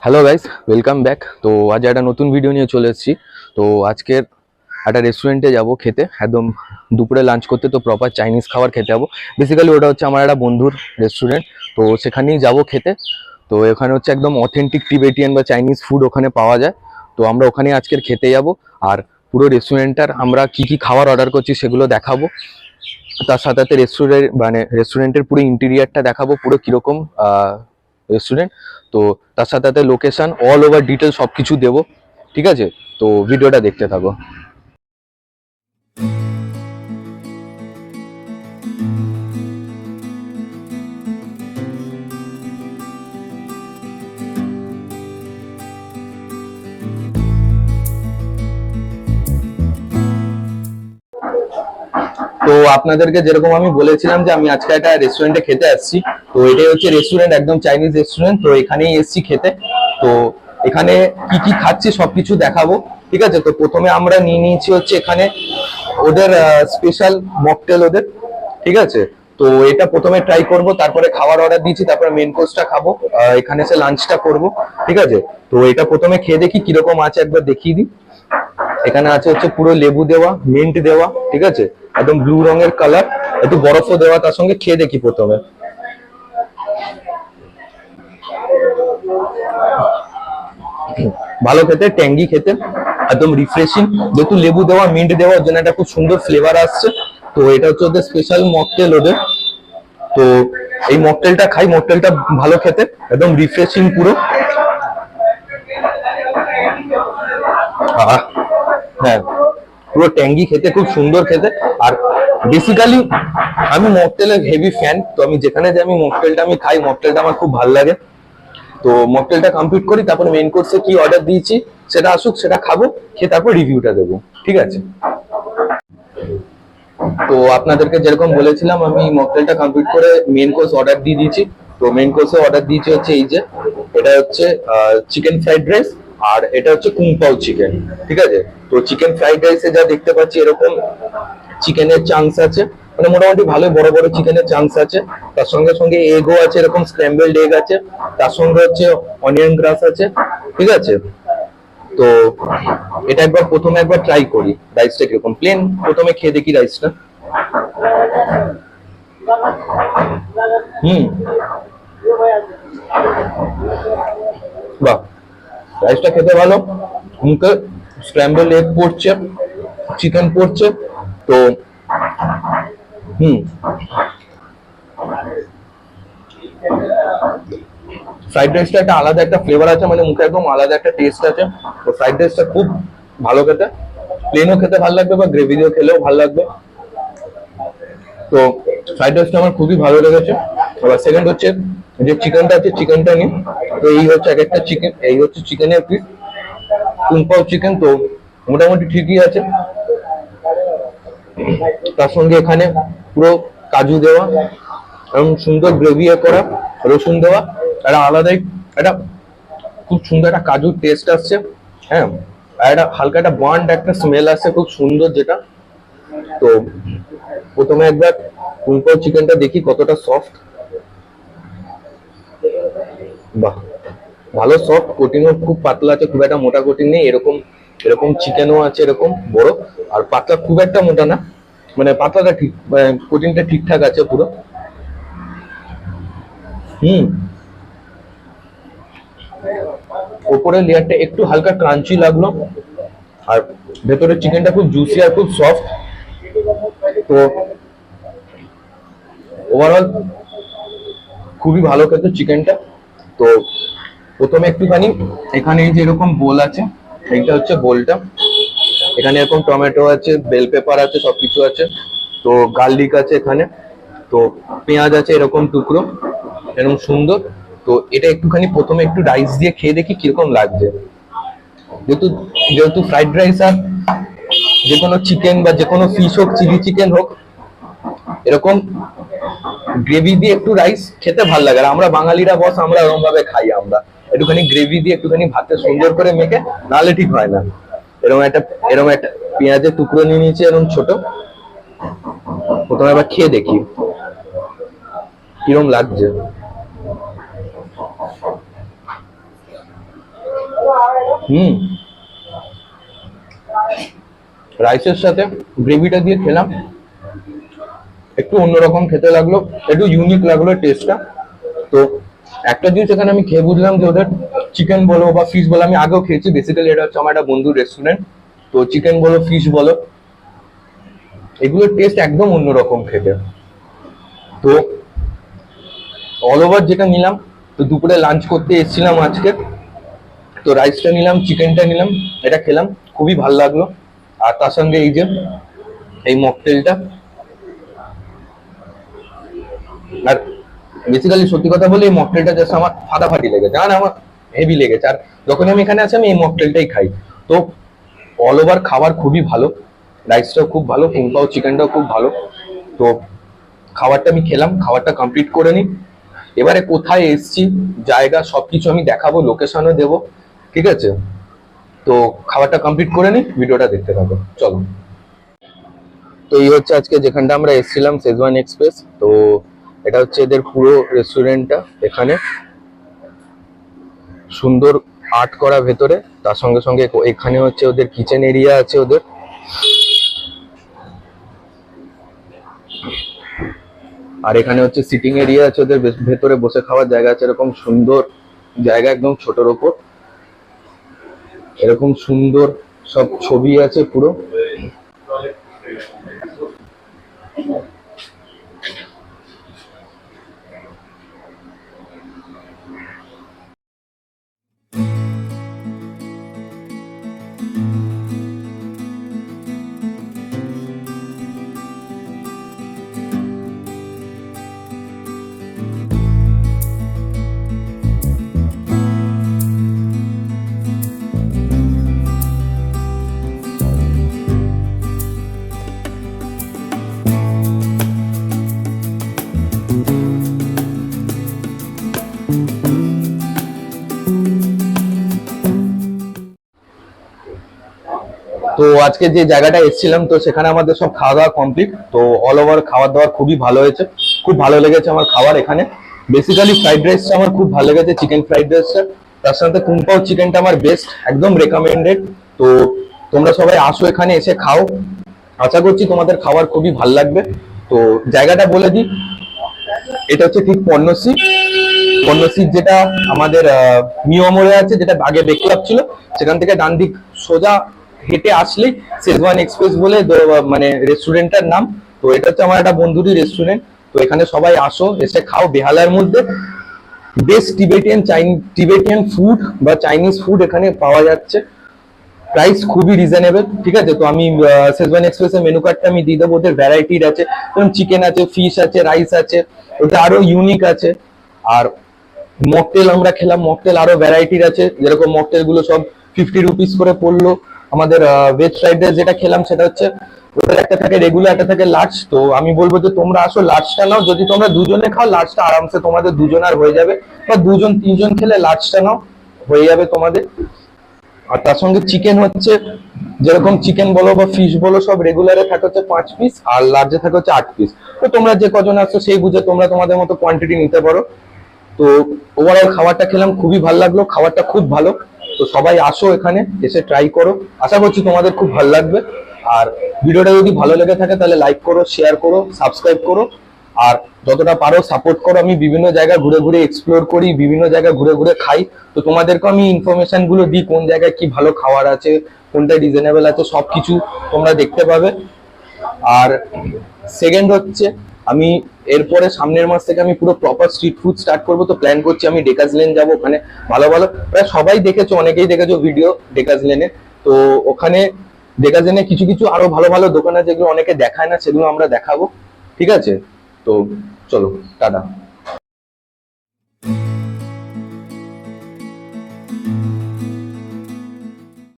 Hello guys, welcome back. তো আজ একটা নতুন ভিডিও নিয়ে চলে এসেছি। তো আজকের একটা রেস্টুরেন্টে যাব খেতে, একদম দুপুরে লাঞ্চ করতে। তো প্রপার চাইনিজ খাবার খেতে যাবো। বেসিক্যালি ওটা হচ্ছে আমার একটা বন্ধুর রেস্টুরেন্ট, তো সেখানেই যাব খেতে। তো এখানে হচ্ছে একদম অথেন্টিক টিবেটিয়ান বা চাইনিজ ফুড ওখানে পাওয়া যায়। তো আমরা ওখানে আজকের খেতে যাব। আর পুরো রেস্টুরেন্টটার আমরা কি কি খাবার অর্ডার করছি সেগুলো দেখাবো। তার সাথে সাথে রেস্টুরেন্টের পুরো ইন্টেরিয়ারটা দেখাবো, পুরো কিরকম রেস্টুরেন্ট। তো তার সাথে সাথে লোকেশন অল ওভার ডিটেল সবকিছু দেবো। ঠিক আছে, তো ভিডিওটা দেখতে থাকো। তো আপনাদেরকে যেরকম আমি বলেছিলাম যে আমি আজকে একটা রেস্টুরেন্টে খেতে আসছি। তো এটাই হচ্ছে রেস্টুরেন্ট, একদম চাইনিজ রেস্টুরেন্ট। তো এখানেই এসছি খেতে। তো এখানে কি কি খাচ্ছি সবকিছু দেখাবো। ঠিক আছে, তো প্রথমে আমরা নিয়ে নিয়েছি হচ্ছে এখানে ওদের স্পেশাল মকটেল ওদের। ঠিক আছে, তো এটা প্রথমে ট্রাই করব, তারপরে খাবার অর্ডার দিয়েছি, তারপরে মেন কোর্সটা খাবো, এখানে এসে লাঞ্চটা করব। ঠিক আছে, তো এটা প্রথমে খেয়ে দেখি কিরকম আছে, একবার দেখিয়ে দিই। এখানে আছে হচ্ছে পুরো লেবু দেওয়া, মিন্ট দেওয়া। ঠিক আছে, একদম ব্লু রঙের কালার, একটু বরফও দেওয়া তার সঙ্গে। খেয়ে দেখি প্রথমে। ভালো খেতে, ট্যাঙ্গি খেতে, একদম রিফ্রেশিং। যেহেতু লেবু দেওয়া, মিন্ট দেওয়া, ওর জন্য একটা খুব সুন্দর ফ্লেভার আসছে। তো এটা হচ্ছে ওদের স্পেশাল মকটেল ওদের। তো এই মকটেলটা খাই, মকটেলটা ভালো খেতে, একদম রিফ্রেশিং পুরো। হ্যাঁ, পুরো ট্যাঙ্গি খেতে, খুব সুন্দর খেতে। আর বেসিক্যালি আমি মকটেলের হেভি ফ্যান। তো আমি যেখানে যাই আমি মকটেলটা আমি খাই, মকটেলটা আমার খুব ভালো লাগে। তো মকটেলটা কমপ্লিট করি, তারপরে মেইন কোর্সে কি অর্ডার দিয়েছি সেটা আসুক, সেটা খাবো, খেয়ে তারপর রিভিউটা দেবো। ঠিক আছে, তো আপনাদেরকে যেরকম বলেছিলাম আমি মকটেলটা কমপ্লিট করে মেইন কোর্স অর্ডার দিয়ে দিয়েছি। তো মেইন কোর্সে অর্ডার দিয়েছি হচ্ছে এই যে, এটা হচ্ছে চিকেন ফ্রাইড রাইস, আর এটা হচ্ছে কুংপাও চিকেন। ঠিক আছে, তো চিকেন ফ্রাইড রাইসে যা দেখতে পাচ্ছি এরকম চিকেনের চাংস আছে, মানে মোটামুটি ভালো বড় বড় চিকেনের চাংস আছে। তার সঙ্গে সঙ্গে এগও আছে, এরকম স্ক্র্যাম্বলড এগ আছে। তার সঙ্গে হচ্ছে অনিয়ন গ্রাস আছে। ঠিক আছে, তো এটা প্রথমে একবার ট্রাই করি রাইসটা কিরকম। প্লেন প্রথমে খেয়ে দেখি রাইসটা। হুম, বাহ, রাইসটা খেতে ভালো। মুখে স্ক্র্যাম্বল এগ পড়ছে, চিকেন পড়ছে। তো হুম, ফ্রাইড রাইসটা একটা আলাদা একটা ফ্লেভার আছে, মানে মুখে একদম আলাদা একটা টেস্ট আছে। তো ফ্রাইড রাইসটা খুব ভালো খেতে, প্লেনও খেতে ভালো লাগবে বা গ্রেভি দিয়ে খেলেও ভালো লাগবে। তো ফ্রাইড রাইসটা আমার খুবই ভালো লেগেছে। এবার সেকেন্ড হচ্ছে যে চিকেনটা আছে, চিকেনটা নিই। তো এই হচ্ছে এক একটা চিকেন, এই হচ্ছে চিকেনের পিস, কুংপাও চিকেন। তো মোটামুটি ঠিকই আছে। তার সঙ্গে এখানে পুরো কাজু দেওয়া, এবং সুন্দর গ্রেভি করা, রসুন দেওয়া, একটা আলাদাই একটা খুব সুন্দর একটা কাজুর টেস্ট আসছে। হ্যাঁ, আর একটা হালকা একটা বান্ড একটা স্মেল আসছে, খুব সুন্দর যেটা। তো প্রথমে একবার কুংপাও চিকেনটা দেখি কতটা সফট। বাহ, ভালো সফট, কোটিংও খুব পাতলা আছে, খুব একটা মোটা কোটিং নেই। এরকম এরকম চিকেনও আছে এরকম বড়, আর পাতলা খুব একটা মোটা না, মানে পাতলাটা ঠিক, কোটিংটা ঠিকঠাক আছে পুরো। হুম, ওপরের লেয়ারটা একটু হালকা ক্রাঞ্চি লাগলো, আর ভেতরের চিকেনটা খুব জুসি আর খুব সফট। তো ওভারঅল খুবই ভালো খেতে চিকেনটা। তো প্রথমে একটুখানি এখানে এই যে এরকম বোল আছে, এইটা হচ্ছে বোলটা। এখানে এরকম টমেটো আছে, বেল পেপার আছে, সবকিছু আছে। তো গার্লিক আছে এখানে, তো পেঁয়াজ আছে এরকম টুকরো, এরকম সুন্দর। তো এটা একটুখানি প্রথমে একটু রাইস দিয়ে খেয়ে দেখি কিরকম লাগছে। যেহেতু যেহেতু ফ্রাইড রাইস আর যে কোনো চিকেন বা যে কোনো ফিশ হোক, চিলি চিকেন হোক, এরকম গ্রেভি দিয়ে একটু রাইস খেতে ভালো লাগে। আর আমরা বাঙালিরা বস, আমরা এরকম ভাবে খাই। আমরা একটুখানি গ্রেভি দিয়ে একটুখানি ভাতে সুন্দর করে মেখে, নাহলে ঠিক হয় না। এরকম একটা পেঁয়াজের টুকরো নিয়ে নিয়েছি এরকম ছোট। প্রথমে আবার খেয়ে দেখি কিরম লাগছে। হুম, রাইসের সাথে গ্রেভিটা দিয়ে খেলাম, একটু অন্যরকম খেতে লাগলো, একটু ইউনিক লাগলো টেস্টটা। তো একটা জিনিস এখানে আমি খেয়ে বুঝলাম যে ওদের চিকেন বলো বা ফিশ বলো, আমি আগেও খেয়েছি, বেসিক্যালি এটা হচ্ছে আমার একটা বন্ধুর রেস্টুরেন্ট, তো চিকেন বলো ফিশ বলো এগুলোর টেস্ট একদম অন্যরকম খেতে। তো অল ওভার যেটা নিলাম, তো দুপুরে লাঞ্চ করতে এসেছিলাম আজকে, তো রাইসটা নিলাম, চিকেনটা নিলাম, এটা খেলাম, খুবই ভালো লাগলো। আর তার সঙ্গে এই যে এই মকটেলটা, আর বেসিক্যালি সত্যি কথা বলে এই মকটেলটা জাস্ট আমার ফাটাফাটি লেগেছে, আর আমার হেভি লেগেছে। আর যখন আমি এখানে আছি আমি এই মকটেলটাই খাই। তো অল ওভার খাবার খুবই ভালো, রাইসটাও খুব ভালো, কুংপাও চিকেনটাও খুব ভালো। তো খাবারটা আমি খেলাম, খাবারটা কমপ্লিট করে নিই। এবারে কোথায় এসছি, জায়গা সবকিছু আমি দেখাবো, লোকেশনও দেবো, ঠিক আছে? তো খাবারটা কমপ্লিট করে নিই, ভিডিওটা দেখতে থাকো, চলো। তো এই হচ্ছে আজকে যেখানটা আমরা এসেছিলাম, শেজওয়ান এক্সপ্রেস। তো এটা হচ্ছে এদের পুরো রেস্টুরেন্টটা, এখানে সুন্দর আর্ট করা ভেতরে, তার সঙ্গে সঙ্গে এখানে হচ্ছে ওদের কিচেন এরিয়া আছে ওদের। আর এখানে হচ্ছে সিটিং এরিয়া আছে ওদের, ভেতরে বসে খাওয়ার জায়গা আছে, এরকম সুন্দর জায়গা, একদম ছোটর ওপর এরকম সুন্দর সব ছবি আছে পুরো। তো আজকে যে জায়গাটা এসেছিলাম, তো সেখানে আমাদের সব খাওয়া দাওয়া কমপ্লিট। তো অল ওভার খাওয়া দাওয়া খুবই ভালো হয়েছে, খুব ভালো লেগেছে আমার খাবার এখানে। বেসিক্যালি ফ্রাইড রাইসটা আমার খুব ভালো লেগেছে, চিকেন ফ্রাইড রাইসটা, তার সাথে কুম্পাও চিকেনটা আমার বেস্ট, একদম রেকমেন্ডেড। তো তোমরা সবাই আসো, এখানে এসে খাও, আশা করছি তোমাদের খাবার খুবই ভালো লাগবে। তো জায়গাটা বলে দিই, এটা হচ্ছে ঠিক পর্ণশ্রী, পর্ণশ্রীর যেটা আমাদের মিয়ামোড়ে আছে, যেটা আগে বেক ক্লাব ছিল, সেখান থেকে ডান দিক সোজা হেঁটে আসলেই শেজওয়ান এক্সপ্রেস বলে মানে রেস্টুরেন্টটার নাম। তো এটা হচ্ছে আমার একটা বন্ধুরই রেস্টুরেন্ট। তো এখানে সবাই আসো, এসে খাও, বেহালার মধ্যে বেস্ট টিবেটিয়ান ফুড বা চাইনিজ ফুড এখানে পাওয়া যাচ্ছে, প্রাইস খুবই রিজনেবল, ঠিক আছে? তো আমি শেজওয়ান এক্সপ্রেসের মেনু কার্ডটা আমি দিয়ে দেবো, ওদের ভ্যারাইটির আছে, যেমন চিকেন আছে, ফিশ আছে, রাইস আছে, ওটা আরো ইউনিক আছে। আর মকটেল আমরা খেলাম, মকটেল আরো ভ্যারাইটির আছে, যেরকম মকটেল গুলো সব 50 রুপিস করে পড়লো। আমাদের ভেজ ফ্রাইড রাইস যেটা খেলাম সেটা হচ্ছে, ওদের একটা থাকে রেগুলার, একটা থাকে লার্জ। তো আমি বলবো যে তোমরা আসো, লার্জটা নাও, যদি তোমরা দুজনে খাও লার্জটা আরামসে তোমাদের দুজনের হয়ে যাবে, বা দুজন তিনজন খেলে লার্জটা নাও, হয়ে যাবে তোমাদের। আর তার সঙ্গে চিকেন হচ্ছে, যেরকম চিকেন বলো বা ফিশ বলো, সব রেগুলারে থাকে হচ্ছে 5 পিস, আর লার্জে থাকে হচ্ছে 8 পিস। তো তোমরা যে কজন আসছো সেই বুঝে তোমরা তোমাদের মতো কোয়ান্টিটি নিতে পারো। তো ওভারঅল খাবারটা খেলাম, খুবই ভালো লাগলো, খাবারটা খুব ভালো। তো সবাই আসো, এখানে এসে ট্রাই করো, আশা করছি তোমাদের খুব ভালো লাগবে। আর ভিডিওটা যদি ভালো লেগে থাকে তাহলে লাইক করো, শেয়ার করো, সাবস্ক্রাইব করো, আর যতটা পারো সাপোর্ট করো। আমি বিভিন্ন জায়গা ঘুরে ঘুরে এক্সপ্লোর করি, বিভিন্ন জায়গা ঘুরে ঘুরে খাই, তো তোমাদেরকে আমি ইনফরমেশন গুলো দিই, কোন জায়গায় কি ভালো খাবার আছে, কোনটা রিজনেবল আছে, সবকিছু তোমরা দেখতে পাবে। আর সেকেন্ড হচ্ছে, আমি এরপরে সামনের মাস থেকে আমি পুরো প্রপার স্ট্রিট ফুড স্টার্ট করবো। তো প্ল্যান করছি আমি ডেকাজ লেন যাবো, ওখানে ভালো ভালো, প্রায় সবাই দেখেছো, অনেকেই দেখেছো ভিডিও ডেকাজ লেনে। তো ওখানে ডেকাজ লেনে কিছু কিছু আরো ভালো ভালো দোকান আছে, যেগুলো অনেকে দেখায় না, সেগুলো আমরা দেখাবো, ঠিক আছে? তো চলো, টাটা।